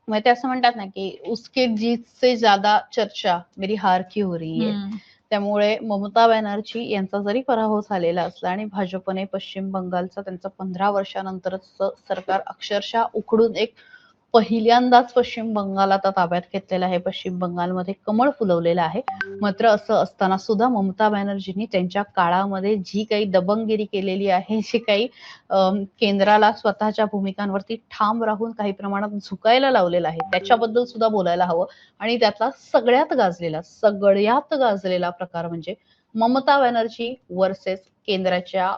मग ते असं म्हणतात ना, की उसके जीत से ज्यादा चर्चा मेरी हार की हो रही है. हं. त्यामुळे ममता बॅनर्जी यांचा जरी पराभव झालेला असला आणि भाजपने पश्चिम बंगालचा त्यांचं 15 वर्षानंतरच सरकार अक्षरशः उखडून एक पहिल्यांदाच पश्चिम बंगाल आता ताब्यात घेतलेला आहे. पश्चिम बंगालमध्ये कमळ फुलवलेलं आहे. मात्र असं असताना सुद्धा ममता बॅनर्जींनी त्यांच्या काळामध्ये जी काही दबंगगिरी केलेली आहे, जी काही केंद्राला स्वतःच्या भूमिकांवरती ठाम राहून काही प्रमाणात झुकायला लावलेलं आहे, त्याच्याबद्दल सुद्धा बोलायला हवं. आणि त्यातला सगळ्यात गाजलेला प्रकार म्हणजे ममता बॅनर्जी वर्सेस केंद्राच्या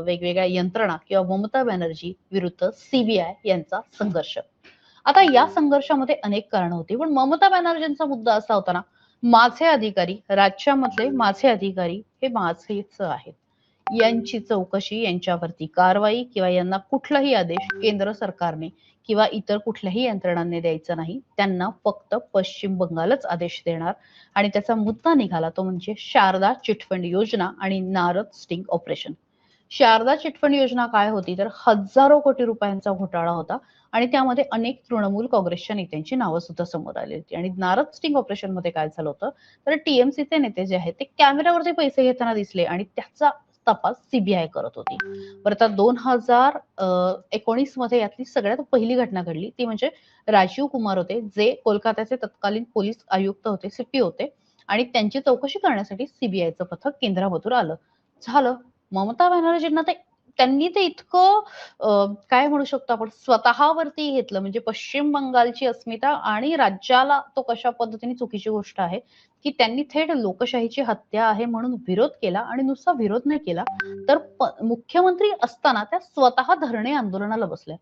वेगवेगळ्या यंत्रणा किंवा ममता बॅनर्जी विरुद्ध सीबीआय यांचा संघर्ष. आता या संघर्षामध्ये अनेक कारणं होती, पण ममता बॅनर्जींचा मुद्दा असा होता ना, माझे अधिकारी, राज्यामधले माझे अधिकारी हे माझेच आहेत. यांची चौकशी, यांच्यावरती कारवाई किंवा यांना कुठलाही आदेश केंद्र सरकारने किंवा इतर कुठल्याही यंत्रणांनी द्यायचा नाही. त्यांना फक्त पश्चिम बंगालच आदेश देणार. आणि त्याचा मुद्दा निघाला तो म्हणजे शारदा चिटफंड योजना आणि Narada sting operation. Saradha chit fund योजना काय होती तर हजारो कोटी रुपयांचा घोटाळा होता आणि त्यामध्ये अनेक तृणमूल काँग्रेसच्या नेत्यांची नावं सुद्धा समोर आली होती. आणि नारद स्टिंग ऑपरेशन मध्ये काय झालं होतं तर टीएमसीचे नेते जे आहेत ते कॅमेऱ्यावरती पैसे घेताना दिसले आणि त्याचा तपास सीबीआय करत होती. बरं, आता 2019 मध्ये यातली सगळ्यात पहिली घटना घडली ती म्हणजे राजीव कुमार होते, जे कोलकात्याचे तत्कालीन पोलीस आयुक्त होते, सीपी होते. आणि त्यांची चौकशी करण्यासाठी सीबीआयचं पथक केंद्रामधून आलं. झालं. ममता बॅनर्जींना त्यांनी ते इतकं काय म्हणू शकतो आपण स्वतःवरती घेतलं, म्हणजे पश्चिम बंगालची अस्मिता आणि राज्याला तो कशा पद्धतीने चुकीची गोष्ट आहे, की त्यांनी थेट लोकशाहीची हत्या आहे म्हणून विरोध केला. आणि नुसता विरोध नाही केला तर मुख्यमंत्री असताना त्या स्वतः धरणे आंदोलनाला बसल्या.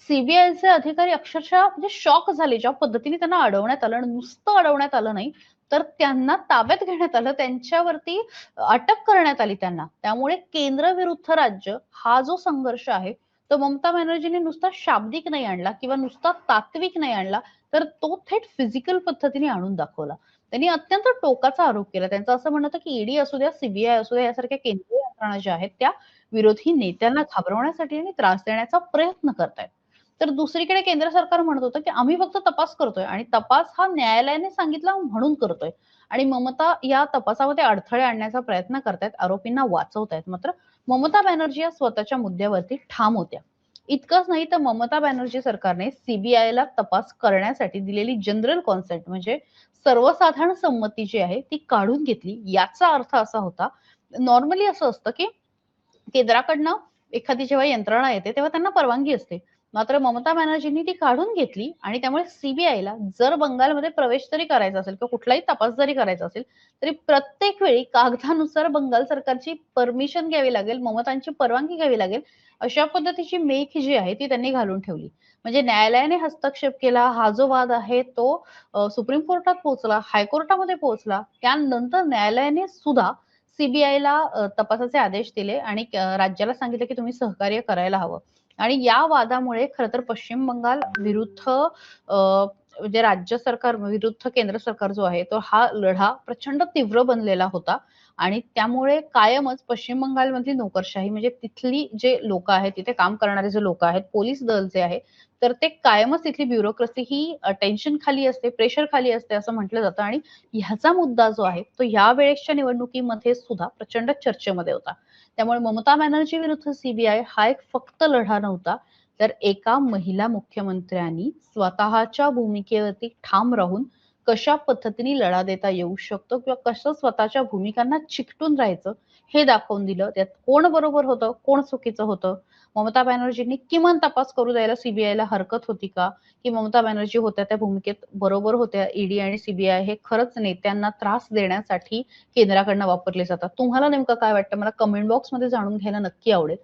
सीबीआयचे अधिकारी अक्षरशः म्हणजे शॉक झाले ज्या पद्धतीने त्यांना अडवण्यात आलं. आणि नुसतं अडवण्यात आलं नाही तर त्यांना ताब्यात घेण्यात आलं, त्यांच्यावरती अटक करण्यात आली त्यांना. त्यामुळे केंद्र विरुद्ध राज्य हा जो संघर्ष आहे तो ममता बॅनर्जीने नुसता शाब्दिक नाही आणला किंवा नुसता तात्विक नाही आणला, तर तो थेट फिजिकल पद्धतीने आणून दाखवला. त्यांनी अत्यंत टोकाचा आरोप केला. त्यांचं असं म्हणणं होतं की ईडी असू द्या, सीबीआय असू द्या, यासारख्या केंद्रीय यंत्रणा ज्या आहेत त्या विरोधी नेत्यांना घाबरवण्यासाठी आणि त्रास देण्याचा प्रयत्न करतायत. तर दुसरीकडे केंद्र सरकार म्हणत होतं की आम्ही फक्त तपास करतोय आणि तपास हा न्यायालयाने सांगितला म्हणून करतोय. आणि ममता या तपासामध्ये अडथळे आणण्याचा प्रयत्न करतायत, आरोपींना वाचवतायत. मात्र ममता बॅनर्जी या स्वतःच्या मुद्द्यावरती ठाम होत्या. इतकंच नाही तर ममता बॅनर्जी सरकारने सीबीआयला तपास करण्यासाठी दिलेली जनरल कॉन्सेंट म्हणजे सर्वसाधारण संमती जी आहे ती काढून घेतली. याचा अर्थ असा होता, नॉर्मली असं असतं की केंद्राकडनं एखादी जेव्हा यंत्रणा येते तेव्हा त्यांना परवानगी असते. मात्र ममता बॅनर्जींनी ती काढून घेतली आणि त्यामुळे सीबीआयला जर बंगालमध्ये प्रवेश जरी करायचा असेल किंवा कुठलाही तपास जरी करायचा असेल तरी प्रत्येक वेळी कागदानुसार बंगाल सरकारची परमिशन घ्यावी लागेल, ममतांची परवानगी घ्यावी लागेल. अशा पद्धतीची मेख जी आहे ती त्यांनी घालून ठेवली. म्हणजे न्यायालयाने हस्तक्षेप केला. हा जो वाद आहे तो सुप्रीम कोर्टात पोहोचला, हायकोर्टामध्ये पोहोचला. त्यानंतर न्यायालयाने सुद्धा सीबीआयला तपासाचे आदेश दिले आणि राज्याला सांगितलं की तुम्ही सहकार्य करायला हवं. आणि या वादामुळे खरं तर पश्चिम बंगाल विरुद्ध म्हणजे राज्य सरकार विरुद्ध केंद्र सरकार जो आहे तो हा लढा प्रचंड तीव्र बनलेला होता. आणि त्यामुळे कायमच पश्चिम बंगालमधली नोकरशाही म्हणजे तिथली जे लोक आहेत, तिथे काम करणारे जे लोक आहेत, पोलीस दल जे आहे, तर ते कायमच तिथली ब्युरोक्रेसी ही टेन्शन खाली असते, प्रेशर खाली असते असं म्हटलं जातं. आणि ह्याचा मुद्दा जो आहे तो या वेळेसच्या निवडणुकीमध्ये सुद्धा प्रचंड चर्चेमध्ये होता. त्यामुळे ममता बॅनर्जी विरुद्ध सीबीआय हा एक फक्त लढा नव्हता, तर एका महिला मुख्यमंत्र्यांनी स्वतःच्या भूमिकेवरती ठाम राहून कशा पद्धतीने लढा देता येऊ शकतो किंवा कसं स्वतःच्या भूमिकांना चिकटून राहायचं हे दाखवून दिलं. त्यात कोण बरोबर होतं, कोण चुकीचं होतं. ममता बॅनर्जींनी किमान तपास करू द्यायला सीबीआयला हरकत होती का? की ममता बॅनर्जी होत्या त्या भूमिकेत बरोबर होत्या? ईडी आणि सीबीआय हे खरंच नेत्यांना त्रास देण्यासाठी केंद्राकडनं वापरले जातात. तुम्हाला नेमकं काय वाटतं? मला कमेंट बॉक्समध्ये जाणून घ्यायला नक्की आवडेल.